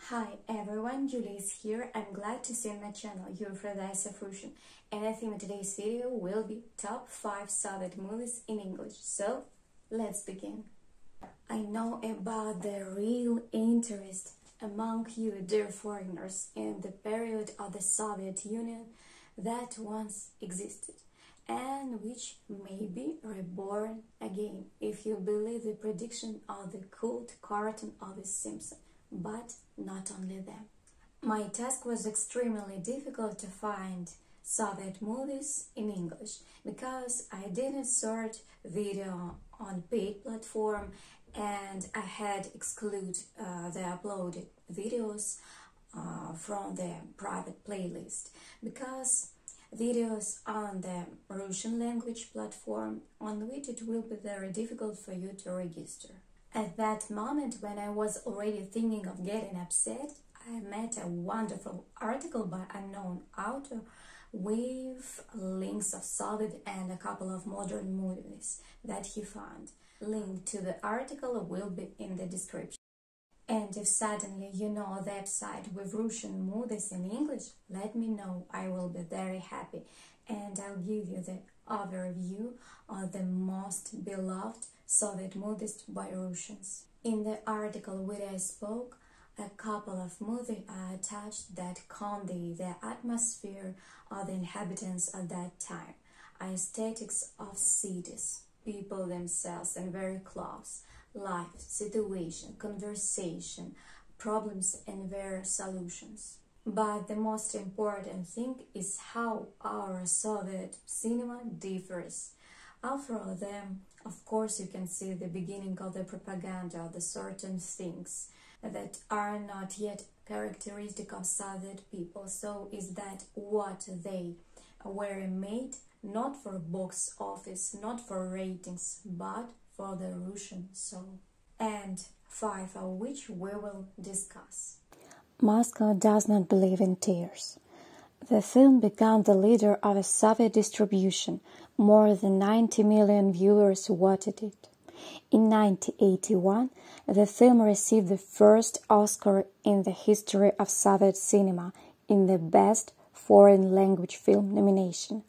Hi everyone, Julie is here. I'm glad to see you on my channel, Ussr, and I think today's video will be top 5 Soviet movies in English. So, let's begin. I know about the real interest among you, dear foreigners, in the period of the Soviet Union that once existed and which may be reborn again if you believe the prediction of the cult cartoon of the Simpsons. But not only them. My task was extremely difficult to find Soviet movies in English because I didn't search video on paid platform and I had exclude the uploaded videos from the private playlist because videos on the Russian language platform on which it will be very difficult for you to register. At that moment, when I was already thinking of getting upset, I met a wonderful article by unknown author with links of Soviet and a couple of modern movies that he found. Link to the article will be in the description. And if suddenly you know a website with Russian movies in English, let me know. I will be very happy. And I'll give you the overview of the most beloved Soviet movies by Russians. In the article where I spoke, a couple of movies are attached that convey the atmosphere of the inhabitants of that time, aesthetics of cities, people themselves and very close, life, situation, conversation, problems and their solutions. But the most important thing is how our Soviet cinema differs. After them, of course, you can see the beginning of the propaganda of the certain things that are not yet characteristic of Soviet people. So is that what they were made not for box office, not for ratings, but for the Russian soul. And 5 of which we will discuss. Moscow does not believe in tears. The film became the leader of a Soviet distribution. More than 90 million viewers watched it. In 1981, the film received the first Oscar in the history of Soviet cinema in the Best Foreign Language Film nomination.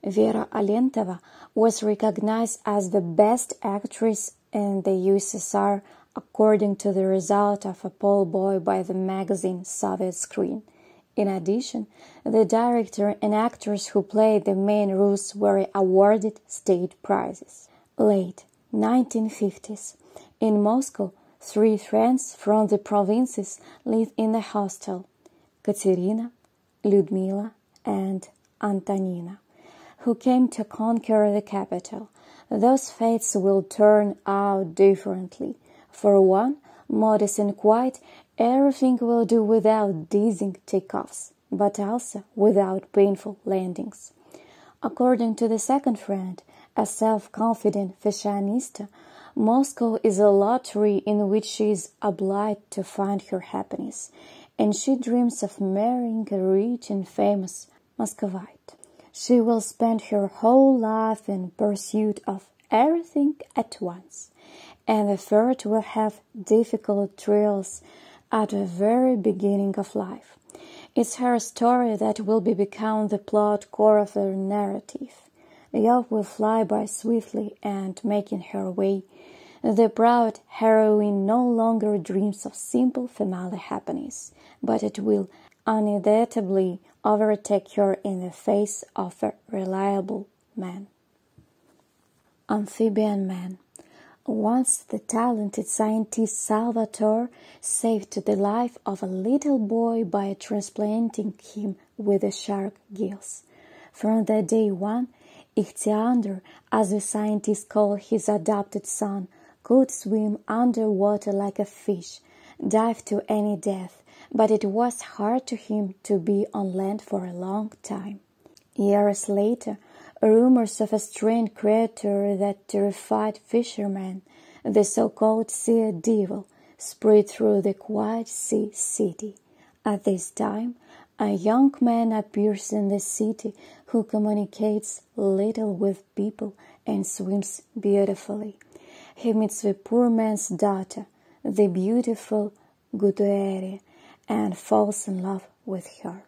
Vera Alentova was recognized as the best actress in the USSR according to the result of a poll by the magazine Soviet Screen. In addition, the director and actors who played the main roles were awarded state prizes. Late 1950s. In Moscow, 3 friends from the provinces lived in a hostel: Katerina, Lyudmila, and Antonina, who came to conquer the capital. Those fates will turn out differently. For one, modest and quiet, everything will do without dizzying takeoffs, but also without painful landings. According to the second friend, a self-confident fashionista, Moscow is a lottery in which she is obliged to find her happiness, and she dreams of marrying a rich and famous Muscovite. She will spend her whole life in pursuit of everything at once, and the third will have difficult trials at the very beginning of life. It's her story that will become the plot core of the narrative. Love will fly by swiftly and making her way. The proud heroine no longer dreams of simple family happiness, but it will inevitably overtake her in the face of a reliable man. Amphibian Man. Once the talented scientist Salvatore saved the life of a little boy by transplanting him with the shark gills. From that day on, Ichthyander, as the scientist called his adopted son, could swim underwater like a fish, dive to any depth, but it was hard to him to be on land for a long time. Years later, rumors of a strange creature that terrified fishermen, the so-called sea devil, spread through the quiet sea city. At this time, a young man appears in the city who communicates little with people and swims beautifully. He meets the poor man's daughter, the beautiful Gutuere, and falls in love with her.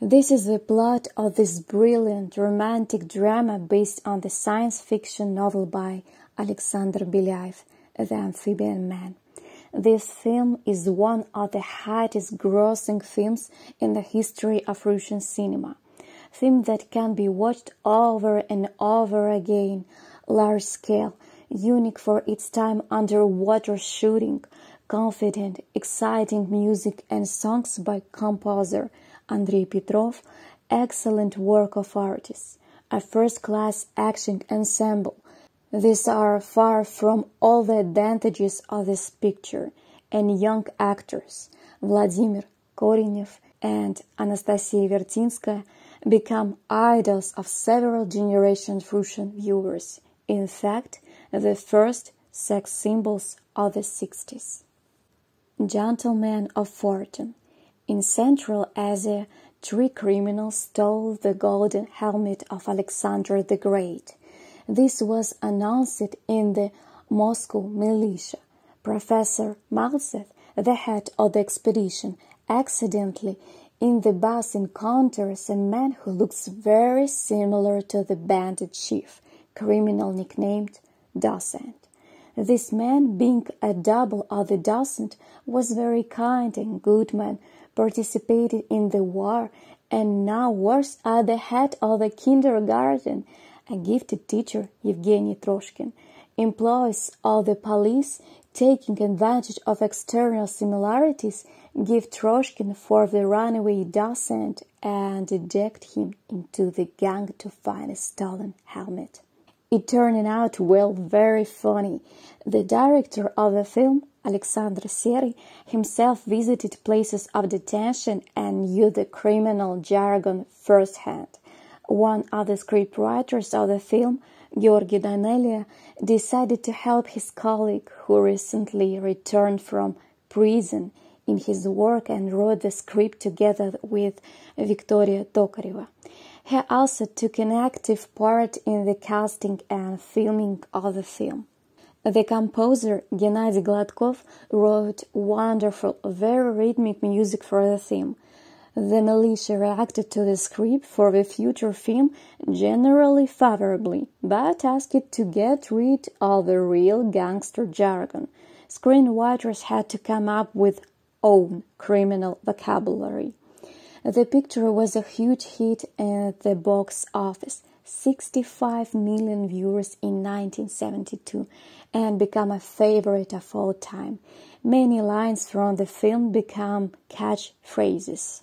This is the plot of this brilliant romantic drama based on the science fiction novel by Alexander Belyaev, The Amphibian Man. This film is one of the highest grossing films in the history of Russian cinema. Film that can be watched over and over again, large scale, unique for its time, underwater shooting, confident, exciting music and songs by composer Andrei Petrov, excellent work of artists, a first-class action ensemble. These are far from all the advantages of this picture, and young actors Vladimir Korenev and Anastasia Vertinskaya become idols of several generations Russian viewers. In fact, the first sex symbols of the 60s. Gentlemen of Fortune. In Central Asia, 3 criminals stole the golden helmet of Alexander the Great. This was announced in the Moscow militia. Professor Maltsev, the head of the expedition, accidentally in the bus encounters a man who looks very similar to the bandit chief, criminal nicknamed Doesnt. This man, being a double of the Doesnt, was very kind and good man, participated in the war, and now works at the head of the kindergarten. A gifted teacher, Yevgeny Troshkin, employees of the police, taking advantage of external similarities, give Troshkin for the runaway Doesnt and eject him into the gang to find a stolen helmet. It turned out very funny. The director of the film, Alexander Sery, himself visited places of detention and knew the criminal jargon firsthand. One of the scriptwriters of the film, Georgy Danelia, decided to help his colleague who recently returned from prison in his work and wrote the script together with Victoria Tokareva. He also took an active part in the casting and filming of the film. The composer Gennady Gladkov wrote wonderful, very rhythmic music for the theme. The militia reacted to the script for the future film generally favorably, but asked it to get rid of the real gangster jargon. Screenwriters had to come up with own criminal vocabulary. The picture was a huge hit at the box office, 65 million viewers in 1972, and became a favorite of all time. Many lines from the film become catchphrases.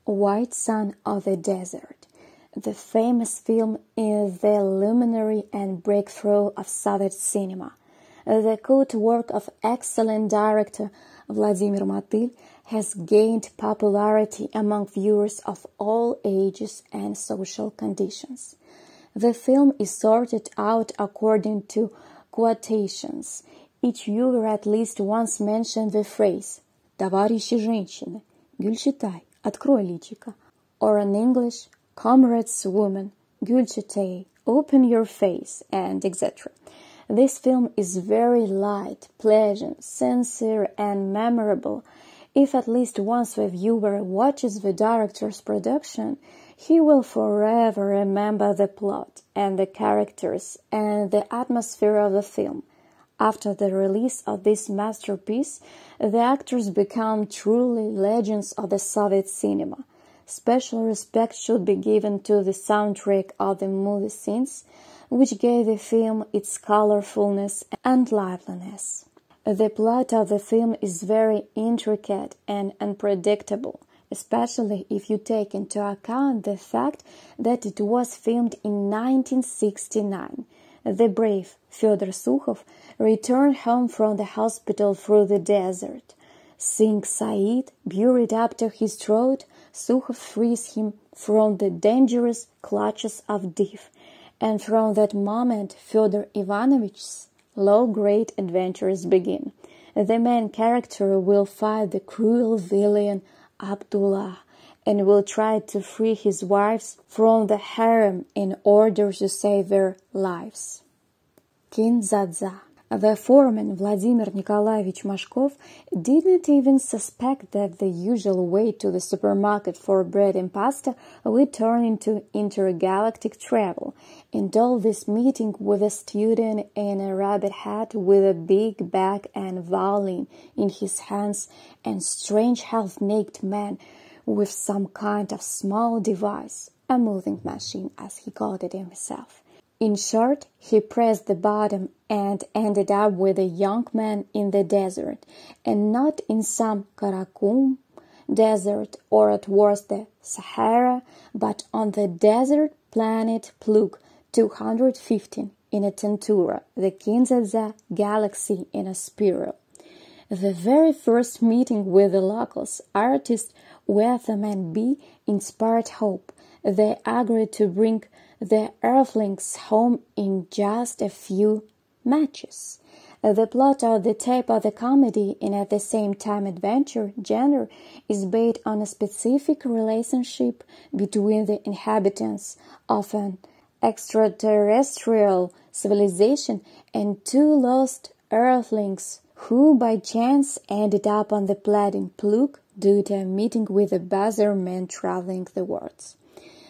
White Sun of the Desert. The famous film is the luminary and breakthrough of Soviet cinema. The good work of excellent director Vladimir Matyl has gained popularity among viewers of all ages and social conditions. The film is sorted out according to quotations. Each viewer at least once mentioned the phrase «Товарищи женщины, Gülçetay, открой личико», or in English «Comrades woman, Gülçetay, open your face», and etc. This film is very light, pleasant, sincere, and memorable. If at least once the viewer watches the director's production, he will forever remember the plot and the characters and the atmosphere of the film. After the release of this masterpiece, the actors become truly legends of the Soviet cinema. Special respect should be given to the soundtrack of the movie scenes, which gave the film its colorfulness and liveliness. The plot of the film is very intricate and unpredictable, especially if you take into account the fact that it was filmed in 1969. The brave Fyodor Sukhov returned home from the hospital through the desert. Seeing Said buried up to his throat, Sukhov frees him from the dangerous clutches of death, and from that moment Fyodor Ivanovich's low-grade adventures begin. The main character will fight the cruel villain Abdullah and will try to free his wives from the harem in order to save their lives. Kin-dza-dza. The foreman, Vladimir Nikolaevich Mashkov, did not even suspect that the usual way to the supermarket for bread and pasta would turn into intergalactic travel, and all this meeting with a student in a rabbit hat with a big bag and violin in his hands, and strange half-naked man with some kind of small device, a moving machine as he called it himself. In short, he pressed the button and ended up with a young man in the desert, and not in some Karakum desert or at worst the Sahara, but on the desert planet Plug 215 in a Tentura, the Kin-dza-dza galaxy in a spiral. The very first meeting with the locals, artist Weatherman B, inspired hope. They agreed to bring the Earthlings home in just a few matches. The plot of the tape of the comedy and at the same time adventure genre is based on a specific relationship between the inhabitants of an extraterrestrial civilization and two lost Earthlings who by chance ended up on the planet Plug due to a meeting with a buzzer man traveling the world.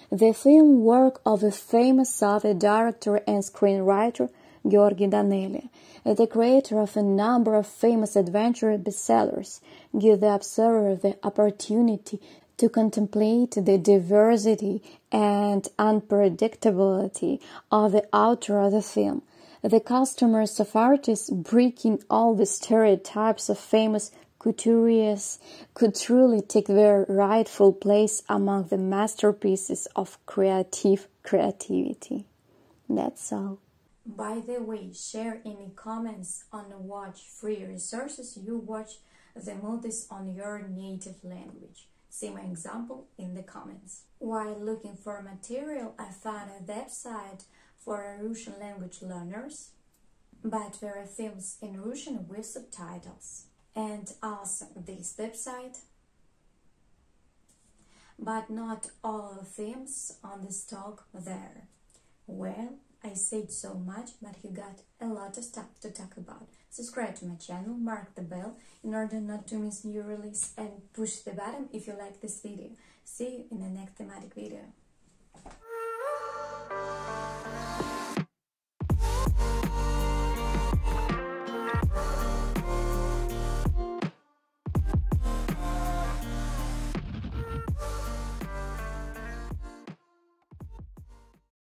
The film work of a famous Soviet director and screenwriter Georgy Danelya, the creator of a number of famous adventure bestsellers, gives the observer the opportunity to contemplate the diversity and unpredictability of the author of the film. The customers of artists breaking all the stereotypes of famous couturiers could truly take their rightful place among the masterpieces of creativity. That's all. By the way, share any comments on watch free resources you watch the movies on your native language. See my example in the comments. While looking for material, I found a website for Russian language learners, but there are films in Russian with subtitles. And also this website, but not all themes on the stock there. Well, I said so much, but you got a lot of stuff to talk about. Subscribe to my channel, mark the bell in order not to miss new release, and push the button if you like this video. See you in the next thematic video.